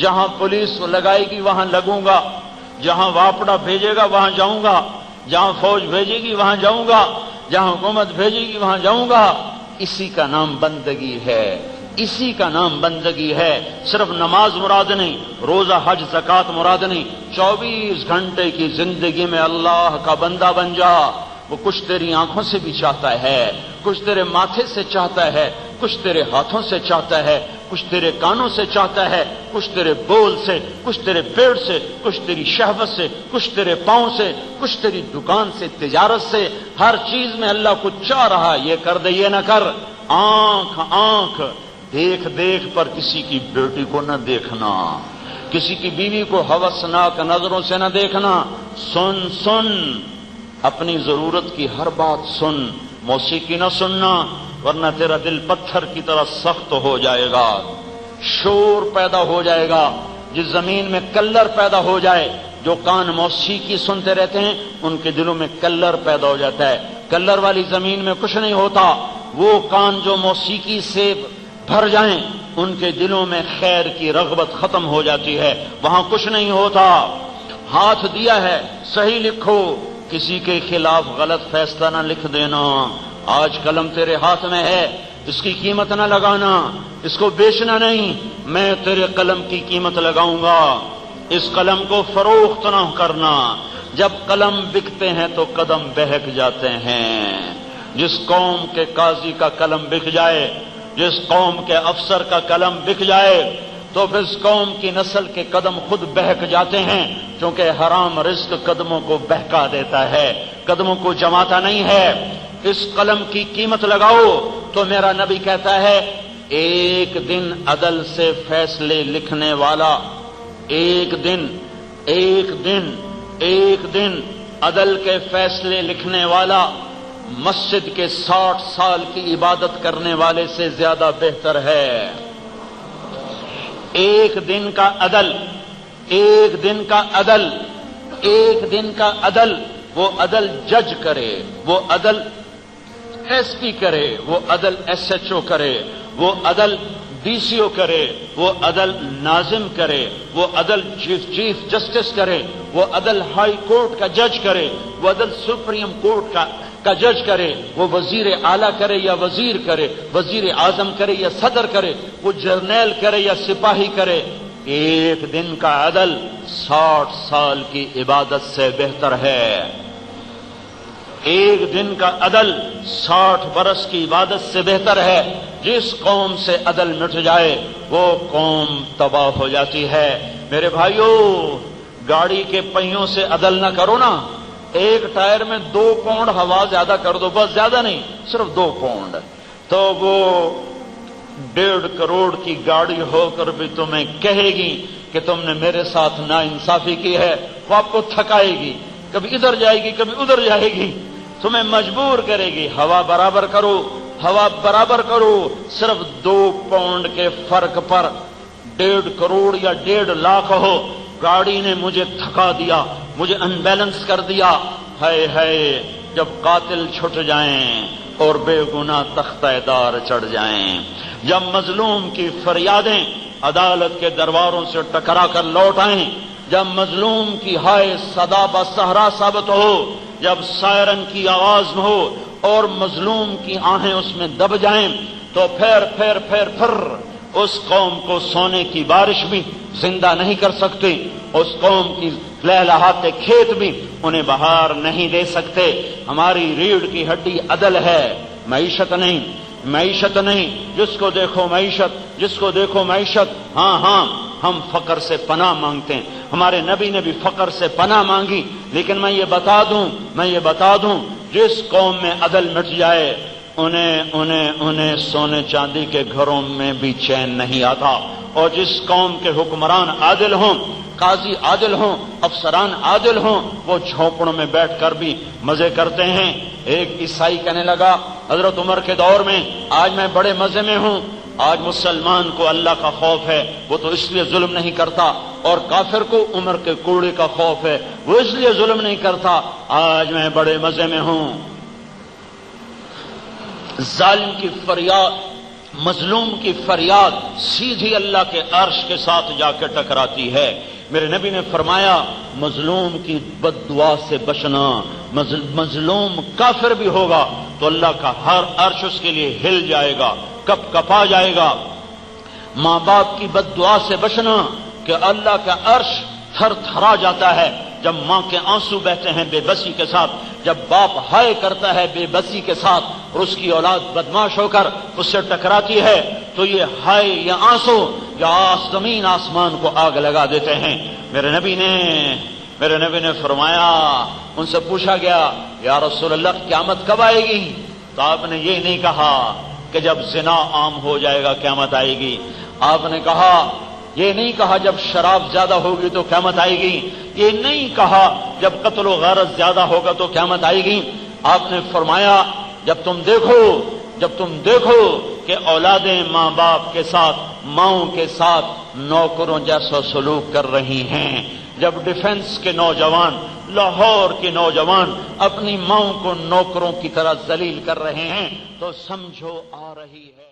جہاں پولیس لگائے گی وہاں لگوں گا، جہاں واپڑا بھیجے گا وہاں جاؤں گا، جہاں فوج بھیجے گی وہاں جاؤں گا، جہاں حکومت بھیجے گی وہاں جاؤں گا۔ اسی کا نام بندگی ہے، اسی کا نام بندگی ہے۔ صرف نماز مراد نہیں، روزہ حج زکوٰۃ مراد نہیں، 24 گھنٹے کی زندگی میں اللہ کا بندہ بن جا۔ وہ کچھ تیری آنکھوں سے بھی چاہتا ہے، کچھ تیرے ماتھے سے چاہتا ہے، کچھ تیرے ہاتھوں سے چاہتا ہے، کچھ تیرے کانوں سے چاہتا ہے، کچھ تیرے بول سے، کچھ تیرے پیٹ سے، کچھ تیری شہوت سے، کچھ تیرے پاؤں سے، کچھ تیری دکان سے، تجارت سے۔ ہر چیز میں اللہ کچھ چاہ رہا، یہ کر دے یہ نہ کر۔ آنکھ آنکھ دیکھ دیکھ پر کسی کی بیٹی کو نہ دیکھنا، کسی کی بیوی کو ہوسناک نظروں سے نہ دیکھنا۔ سن سن، اپنی ضرورت کی ہر بات سن، موسیقی نہ سننا ورنہ تیرا دل پتھر کی طرح سخت ہو جائے گا، شور پیدا ہو جائے گا۔ جس زمین میں کلر پیدا ہو جائے، جو کان موسیقی سنتے رہتے ہیں ان کے دلوں میں کلر پیدا ہو جاتا ہے۔ کلر والی زمین میں کچھ نہیں ہوتا، وہ کان جو موسیقی سے بھر جائیں ان کے دلوں میں خیر کی رغبت ختم ہو جاتی ہے، وہاں کچھ نہیں ہوتا۔ ہاتھ دیا ہے صحیح لکھو، کسی کے خلاف غلط فیصلہ نہ لکھ دینا۔ آج قلم تیرے ہاتھ میں ہے، اس کی قیمت نہ لگانا، اس کو بیچنا نہیں، میں تیرے قلم کی قیمت لگاؤں گا، اس قلم کو فروخت نہ کرنا۔ جب قلم بکتے ہیں تو قدم بہک جاتے ہیں۔ جس قوم کے قاضی کا قلم بک جائے، جس قوم کے افسر کا قلم بک جائے تو پھر اس قوم کی نسل کے قدم خود بہک جاتے ہیں، کیونکہ حرام رزق قدموں کو بہکا دیتا ہے، قدموں کو جماتا نہیں ہے۔ اس قلم کی قیمت لگاؤ تو میرا نبی کہتا ہے ایک دن عدل سے فیصلے لکھنے والا، ایک دن عدل کے فیصلے لکھنے والا مسجد کے 60 سال کی عبادت کرنے والے سے زیادہ بہتر ہے۔ ایک دن کا عدل، وہ عدل جج کرے، وہ عدل ایس پی کرے، وہ عدل ایس ایچ او کرے، وہ عدل ڈی سی او کرے، وہ عدل ناظم کرے، وہ عدل چیف جسٹس کرے، وہ عدل ہائی کورٹ کا جج کرے، وہ عدل سپریم کورٹ کا جج کرے، وہ وزیر اعلیٰ کرے یا وزیر کرے، وزیر اعظم کرے یا صدر کرے، وہ جرنیل کرے یا سپاہی کرے۔ ایک دن کا عدل 60 سال کی عبادت سے بہتر ہے۔ ایک دن کا عدل 60 برس کی عبادت سے بہتر ہے۔ جس قوم سے عدل مٹ جائے وہ قوم تباہ ہو جاتی ہے۔ میرے بھائیوں، گاڑی کے پہیوں سے عدل نہ کرو نا، ایک ٹائر میں 2 پاؤنڈ ہوا زیادہ کر دو، بس زیادہ نہیں، صرف 2 پاؤنڈ، تو وہ 1.5 کروڑ کی گاڑی ہو کر بھی تمہیں کہے گی کہ تم نے میرے ساتھ ناانصافی کی ہے، وہ آپ کو تھکائے گی، کبھی ادھر جائے گی کبھی ادھر جائے گی، تمہیں مجبور کرے گی ہوا برابر کرو۔ صرف 2 پاؤنڈ کے فرق پر 1.5 کروڑ یا 1.5 لاکھ ہو، گاڑی نے مجھے تھکا دیا، مجھے انبیلنس کر دیا۔ ہائے جب قاتل چھٹ جائیں اور بے گناہ تختہ دار چڑھ جائیں، جب مظلوم کی فریادیں عدالت کے درباروں سے ٹکرا کر لوٹ آئیں، جب مظلوم کی ہائے صدا بصحرا ثابت ہو، جب سائرن کی آواز ہو اور مظلوم کی آہیں اس میں دب جائیں، تو پھر اس قوم کو سونے کی بارش بھی زندہ نہیں کر سکتے، اس قوم کی لہلہاتے کھیت بھی انہیں بہار نہیں دے سکتے۔ ہماری ریڑھ کی ہڈی عدل ہے، معیشت نہیں۔ جس کو دیکھو معیشت، ہاں ہم فقر سے پناہ مانگتے ہیں، ہمارے نبی نے بھی فقر سے پناہ مانگی، لیکن میں یہ بتا دوں جس قوم میں عدل مٹ جائے انہیں سونے چاندی کے گھروں میں بھی چین نہیں آتا، اور جس قوم کے حکمران عادل ہوں، قاضی عادل ہوں، افسران عادل ہوں، وہ جھونپڑوں میں بیٹھ کر بھی مزے کرتے ہیں۔ ایک عیسائی کہنے لگا حضرت عمر کے دور میں آج میں بڑے مزے میں ہوں، آج مسلمان کو اللہ کا خوف ہے، وہ تو اس لیے ظلم نہیں کرتا، اور کافر کو عمر کے کوڑے کا خوف ہے، وہ اس لیے ظلم نہیں کرتا، آج میں بڑے مزے میں ہوں۔ ظالم کی فریاد مظلوم کی فریاد سیدھی اللہ کے عرش کے ساتھ جا کے ٹکراتی ہے۔ میرے نبی نے فرمایا مظلوم کی بد دعا سے بچنا، مظلوم کافر بھی ہوگا تو اللہ کا ہر عرش اس کے لیے ہل جائے گا، کپ کپا جائے گا۔ ماں باپ کی بد دعا سے بچنا کہ اللہ کا عرش تھر تھرا جاتا ہے جب ماں کے آنسو بہتے ہیں بے بسی کے ساتھ، جب باپ ہائے کرتا ہے بے بسی کے ساتھ اور اس کی اولاد بدماش ہو کر اس سے ٹکراتی ہے تو یہ ہائے یا آنسو یا زمین آسمان کو آگ لگا دیتے ہیں۔ میرے نبی نے فرمایا، ان سے پوچھا گیا یا رسول اللہ قیامت کب آئے گی؟ تو آپ نے یہ نہیں کہا کہ جب زنا عام ہو جائے گا قیامت آئے گی، آپ نے کہا یہ نہیں کہا جب شراب زیادہ ہوگی تو قیامت آئے گی، یہ نہیں کہا جب قتل و غارت زیادہ ہوگا تو قیامت آئے گی۔ آپ نے فرمایا جب تم دیکھو کہ اولادیں ماں باپ کے ساتھ، ماؤں کے ساتھ نوکروں جیسا سلوک کر رہی ہیں، جب ڈیفنس کے نوجوان، لاہور کے نوجوان اپنی ماؤں کو نوکروں کی طرح ذلیل کر رہے ہیں تو سمجھو آ رہی ہے۔